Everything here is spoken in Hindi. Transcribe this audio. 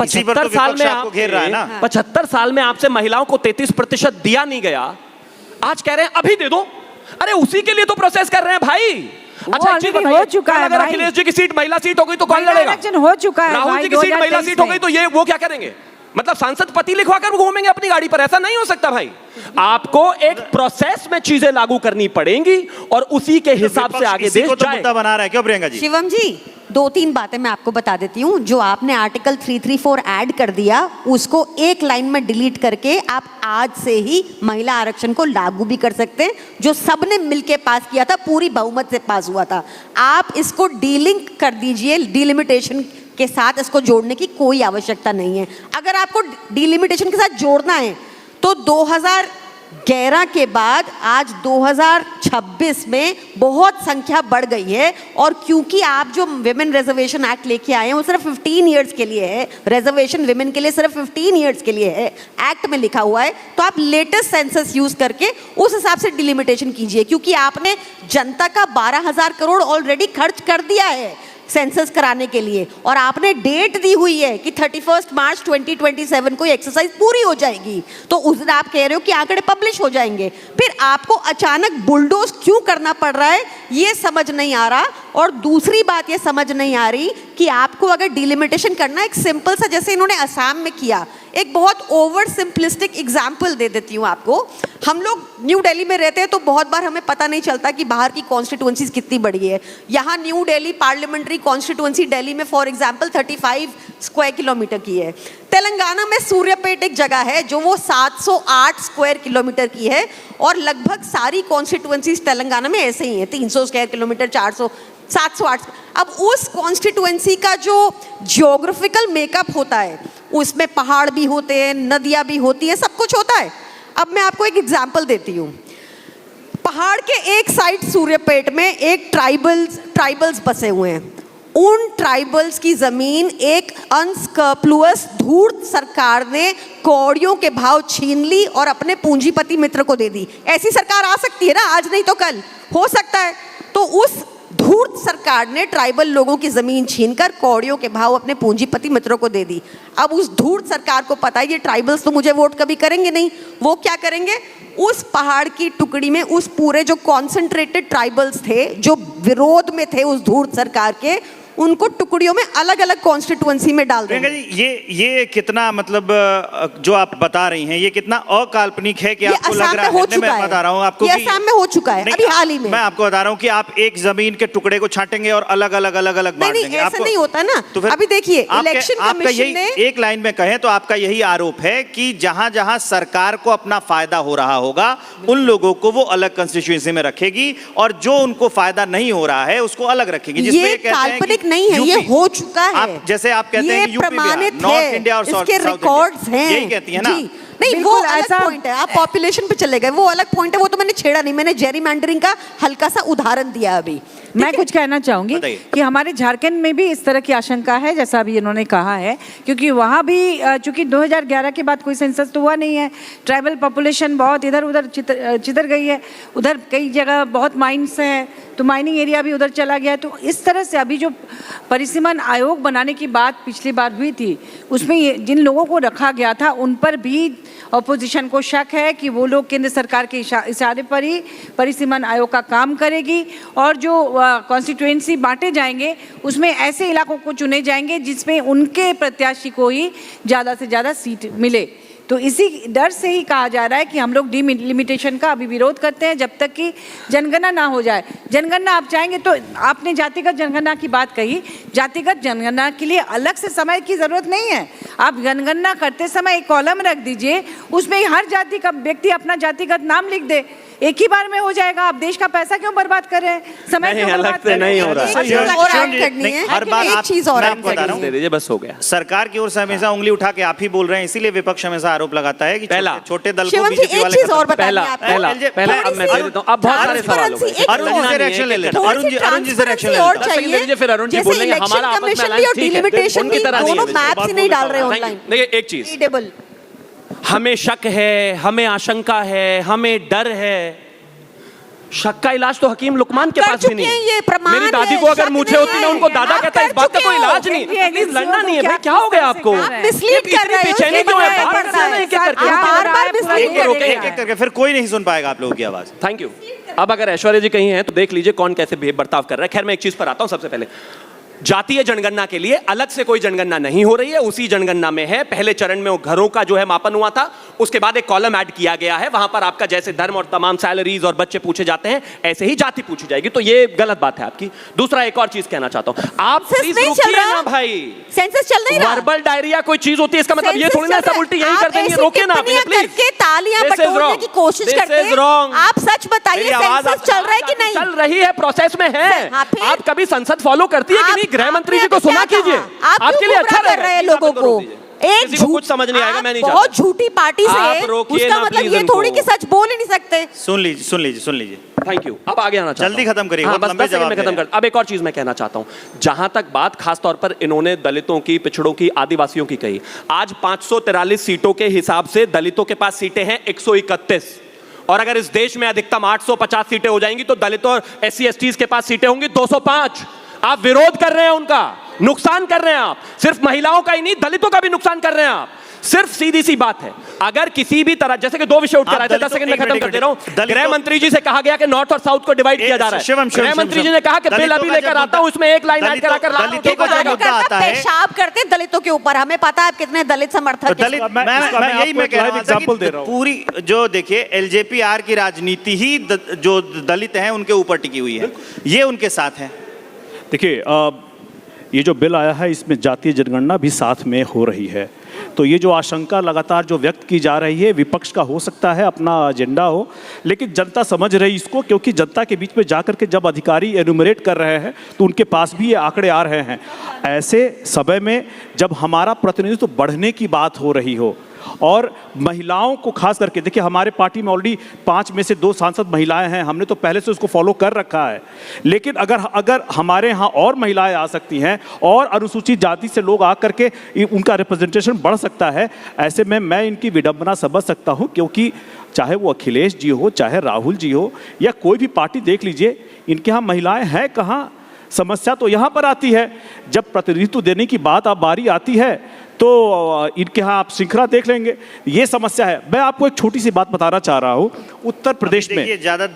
75 साल में आप घेर रहा है ना, 75 साल में आपसे महिलाओं को 33% दिया नहीं गया, आज कह रहे हैं अभी दे दो। अरे उसी के लिए तो प्रोसेस कर रहे हैं भाई। अच्छा एक चीज बताइए, हो चुका है, अगर अखिलेश जी की सीट महिला सीट हो गई तो कौन लड़ेगा? हो चुका है। राहुल जी की सीट महिला सीट हो गई तो ये वो क्या करेंगे? मतलब सांसद पति लिखवा कर घूमेंगे अपनी गाड़ी पर? ऐसा नहीं हो सकता भाई। आपको एक प्रोसेस में चीजें लागू करनी पड़ेंगी और उसी के हिसाब से आगे देश जाए। मुद्दा बना रहा है क्यों प्रियंका जी? शिवम जी, 2-3 बातें मैं आपको बता देती हूँ। जो आपने आर्टिकल 334 ऐड कर दिया, उसको एक लाइन में डिलीट करके आप आज से ही महिला आरक्षण को लागू भी कर सकते हैं, जो सबने मिलके पास किया था, पूरी बहुमत से पास हुआ था। आप इसको डीलिंक कर दीजिए, डिलिमिटेशन के साथ इसको जोड़ने की कोई आवश्यकता नहीं है। अगर आपको डिलिमिटेशन के साथ जोड़ना है तो 2011 के बाद आज 2026 में बहुत संख्या बढ़ गई है। और क्योंकि आप जो विमेन रिजर्वेशन एक्ट लेके आए हैं वो सिर्फ 15 इयर्स के लिए है, रिजर्वेशन विमेन के लिए सिर्फ 15 इयर्स के लिए है, एक्ट में लिखा हुआ है। तो आप लेटेस्ट सेंसस यूज करके उस हिसाब से डिलिमिटेशन कीजिए, क्योंकि आपने जनता का 12,000 करोड़ ऑलरेडी खर्च कर दिया है सेंसस कराने के लिए, और आपने डेट दी हुई है कि 31 मार्च 2027 को एक्सरसाइज पूरी हो जाएगी। तो उस दिन आप कह रहे हो कि आंकड़े पब्लिश हो जाएंगे, फिर आपको अचानक बुलडोज क्यों करना पड़ रहा है ये समझ नहीं आ रहा। और दूसरी बात ये समझ नहीं आ रही कि आपको अगर डिलिमिटेशन करना, एक सिंपल सा जैसे इन्होंने असम में किया, एक बहुत ओवर सिंपलिस्टिक एग्जाम्पल दे देती हूँ आपको। हम लोग न्यू दिल्ली में रहते हैं तो बहुत बार हमें पता नहीं चलता कि बाहर की कॉन्स्टिट्यूएंसीज कितनी बड़ी है। यहाँ new Delhi parliamentary constituency Delhi में फॉर एग्जांपल 35 स्क्वायर किलोमीटर की है। तेलंगाना में सूर्यापेट एक जगह है जो वो 708 स्क्वायर किलोमीटर की है, और लगभग सारी कॉन्स्टिट्यूएंसीज तेलंगाना में ऐसे ही है, 300 स्क्वायर किलोमीटर, 400, 708। अब उस कॉन्स्टिट्यूएंसी का जो जियोग्राफिकल मेकअप होता है, उसमें पहाड़ भी होते हैं, नदियाँ भी होती है, सब कुछ होता है। अब मैं आपको एक एग्जाम्पल देती हूँ। पहाड़ के एक साइड सूर्यापेट में एक ट्राइबल्स बसे हुए हैं। उन ट्राइबल्स की जमीन एक अनस्क्रप्लुअस धूर्त सरकार ने कौड़ियों के भाव छीन ली और अपने पूंजीपति मित्र को दे दी। ऐसी सरकार आ सकती है ना, आज नहीं तो कल हो सकता है। तो उस धूर्त सरकार ने ट्राइबल लोगों की जमीन छीनकर कौड़ियों के भाव अपने पूंजीपति मित्रों को दे दी। अब उस धूर्त सरकार को पता है ये ट्राइबल्स तो मुझे वोट कभी करेंगे नहीं, वो क्या करेंगे, उस पहाड़ की टुकड़ी में उस पूरे जो कॉन्सेंट्रेटेड ट्राइबल्स थे जो विरोध में थे उस धूर्त सरकार के, उनको टुकड़ियों में अलग अलग कॉन्स्टिट्यूएंसी में डाल देंगे। ये कितना मतलब जो आप बता रही हैं ये कितना अकाल्पनिक है कि आपको लग रहा है। मैं बता रहा हूँ आपको ये असम में हो चुका है अभी हाल ही में। मैं आपको बता रहा हूँ कि आप एक जमीन के टुकड़े को छांटेंगे और अलग अलग बांट देंगे। ऐसा नहीं होता ना। तो अभी देखिए इलेक्शन कमीशन ने एक लाइन में कहें तो आपका यही आरोप है कि जहां जहां सरकार को अपना फायदा हो रहा होगा उन लोगों को वो अलग कंस्टिट्यूएंसी में रखेगी और जो उनको फायदा नहीं हो रहा है उसको अलग रखेगी। ये काल्पनिक नहीं है, ये हो चुका है। जैसे आप कहते हैं यूपी बिहार, नॉर्थ इंडिया और इसके रिकॉर्ड्स हैं, यही कहती है ना। नहीं वो अलग पॉइंट है, आप पॉपुलेशन पे चले गए, वो अलग पॉइंट है, वो तो मैंने छेड़ा नहीं, मैंने जेरीमैंडरिंग का हल्का सा उदाहरण दिया अभी। मैं कुछ कहना चाहूंगी कि हमारे झारखंड में भी इस तरह की आशंका है जैसा अभी इन्होंने कहा है, क्योंकि वहाँ भी चूंकि 2011 के बाद कोई सेंसस तो हुआ नहीं है, ट्राइबल पॉपुलेशन बहुत इधर उधर चितर गई है, उधर कई जगह बहुत माइंस हैं तो माइनिंग एरिया भी उधर चला गया है। तो इस तरह से अभी जो परिसीमन आयोग बनाने की बात पिछली बार हुई थी उसमें जिन लोगों को रखा गया था उन पर भी अपोजिशन को शक है कि वो लोग केंद्र सरकार के इशारे पर ही परिसीमन आयोग का काम करेगी और जो कॉन्स्टिट्यूएंसी बांटे जाएंगे उसमें ऐसे इलाकों को चुने जाएंगे जिसमें उनके प्रत्याशी को ही ज़्यादा से ज़्यादा सीट मिले। तो इसी डर से ही कहा जा रहा है कि हम लोग डिलिमिटेशन का अभी विरोध करते हैं जब तक कि जनगणना ना हो जाए। जनगणना आप चाहेंगे तो आपने जातिगत जनगणना की बात कही, जातिगत जनगणना के लिए अलग से समय की ज़रूरत नहीं है। आप जनगणना करते समय एक कॉलम रख दीजिए, उसमें हर जाति का व्यक्ति अपना जातिगत नाम लिख दे, एक ही बार में हो जाएगा। आप देश का पैसा क्यों बर्बाद कर रहे हैं, समय क्यों बर्बाद कर रहे हैं? नहीं हो रहा है। हर बार एक चीज और दे दीजिए, बस हो गया। सरकार की ओर से हमेशा उंगली उठा के आप ही बोल रहे हैं, इसीलिए विपक्ष हमेशा आरोप लगाता है कि पहला छोटे दल को बीजेपी वाले पहला अब मैं दे देता हूं, अब बहुत सारे सवाल हो गए। अरुण जी से रिएक्शन ले लेते हैं, अरुण जी से रिएक्शन ले लेते हैं, फिर अरुण जी बोलेंगे हमारा आपस में अलायंस ठीक है, उनकी तरह दोनों मैप्स ही नहीं डाल रहे ऑनलाइन। देखिए एक चीज, हमें शक है, हमें आशंका है, हमें डर है, शक का इलाज तो हकीम लुकमान के कर पास भी नहीं चुके हैं, है। ये प्रमाण मेरी दादी है, को अगर शक मुझे नहीं होती मैं है। उनको दादा आप कहता, इस कर बात का चुके कोई हो। इलाज नहीं है। प्लीज लड़ना नहीं है भाई, क्या हो गया आपको? मिसलीड कर रहे हो, बेचैनी ये क्यों है? बताया बात पड़ता करना है। एक एक करके। बार-बार मिसलीड कर रहे एक एक करके फिर कोई नहीं सुन पाएगा आप लोगों की आवाज। Thank you. अब अगर ऐश्वर्या जी कहीं हैं तो देख लीजिए कौन कैसे बर्ताव कर रहा है। खैर मैं एक चीज पर आता हूं सबसे पहले। जातीय जनगणना के लिए अलग से कोई जनगणना नहीं हो रही है, उसी जनगणना में है। पहले चरण में वो घरों का जो है मापन हुआ था, उसके बाद एक कॉलम ऐड किया गया है, वहां पर आपका जैसे धर्म और तमाम सैलरीज और बच्चे पूछे जाते हैं, ऐसे ही जाति पूछी जाएगी। तो ये गलत बात है आपकी। दूसरा एक और चीज कहना चाहता हूं, आप प्लीज रुकिए ना भाई। सेंसस चल नहीं रहा। वर्बल डायरिया कोई चीज होती है, इसका मतलब ये थोड़ी ना सब उल्टी यही कर देंगे। रोके ना प्लीज। करके तालियां बटोरने की कोशिश करते हैं। आप सच बताइए, सेंसस चल रहा है कि नहीं? चल रही है, प्रोसेस में है। आप कभी संसद फॉलो करती है कि नहीं? गृह मंत्री जी को सुना कीजिए, आपके लिए अच्छा कर रहे हैं लोगों को। एक किसी को कुछ समझ नहीं आएगा, मैं नहीं चाहता। बहुत झूठी पार्टी से आप है, रोकिए उसका ना मतलब प्लीज ये इनको। थोड़ी कि सच बोल ही नहीं सकते। सुन लीजिए सुन लीजिए सुन लीजिए। Thank you. अब आगे आना चाहता जल्दी हूं। खत्म करिए, हाँ, बहुत बस लंबे 10 सेकंड में जवाब खत्म दे कर। अब एक और चीज मैं कहना चाहता हूं, जहां तक बात खासतौर पर इन्होंने दलितों की, पिछड़ों की, आदिवासियों की कही। आज 543 सीटों के हिसाब से दलितों के पास सीटें हैं 131, और अगर इस देश में अधिकतम 850 सीटें हो जाएंगी तो दलितों और SC/STs के पास सीटें होंगी 205। आप विरोध कर रहे हैं, उनका नुकसान कर रहे हैं आप। सिर्फ महिलाओं का ही नहीं, दलितों का भी नुकसान कर रहे हैं आप। सिर्फ सीधी सी बात है, अगर किसी भी तरह, जैसे कि 2 विषय उठकर आए थे, 10 सेकंड में खत्म कर दे रहा हूं। गृह मंत्री जी से कहा गया कि नॉर्थ और साउथ को डिवाइड किया जा रहा है। गृह मंत्री जी ने कहा कि बिल अभी लेकर आता हूं, उसमें एक लाइन ऐड कराकर दलितों का जो मुद्दा आता है, पेशाब करते दलितों के ऊपर। हमें पता है आप कितने दलित समर्थक दलित, मैं यही मैं कह रहा था कि पूरी जो देखिए LJP-R की राजनीति ही जो दलित हैं उनके ऊपर टिकी हुई है, ये उनके साथ है। देखिए, ये जो बिल आया है इसमें जातीय जनगणना भी साथ में हो रही है। तो ये जो आशंका लगातार जो व्यक्त की जा रही है, विपक्ष का हो सकता है अपना एजेंडा हो, लेकिन जनता समझ रही इसको, क्योंकि जनता के बीच में जाकर के जब अधिकारी एनुमरेट कर रहे हैं तो उनके पास भी ये आंकड़े आ रहे हैं। ऐसे समय में जब हमारा प्रतिनिधित्व बढ़ने की बात हो रही हो और महिलाओं को खास करके, देखिए हमारे पार्टी में ऑलरेडी 5 में से 2 सांसद महिलाएं हैं, हमने तो पहले से उसको फॉलो कर रखा है। लेकिन अगर हमारे यहाँ और महिलाएं आ सकती हैं और अनुसूचित जाति से लोग आकर के उनका रिप्रेजेंटेशन बढ़ सकता है, ऐसे में मैं इनकी विडंबना समझ सकता हूँ। क्योंकि चाहे वो अखिलेश जी हो, चाहे राहुल जी हो, या कोई भी पार्टी देख लीजिए, इनके यहाँ महिलाएं हैं कहाँ? समस्या तो यहाँ पर आती है जब प्रतिनिधित्व देने की बात अब बारी आती है तो इनके यहाँ आप श्रृंखला देख लेंगे, ये समस्या है। मैं आपको एक छोटी सी बात बताना चाह रहा हूँ। उत्तर प्रदेश में ज़्यादा